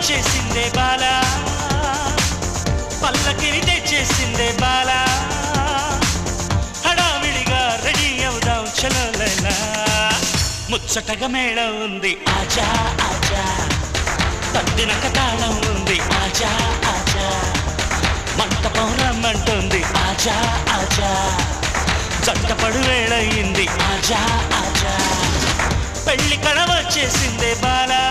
వచ్చేసిందే బాలా పల్లకిని తెచ్చేసిందే బాలా హడావిడిగా రెడీ అవుదాం చలో లైలా ముచ్చటగా మేళం ఉంది ఆజా ఆజా తద్దినక తాళం ఉంది ఆజా ఆజా మంటపం రమ్మంటుంది ఆజా ఆజా చట్టపడు వేళయింది ఆజా ఆజా పెళ్లి కళ వచ్చేసిందే బాలా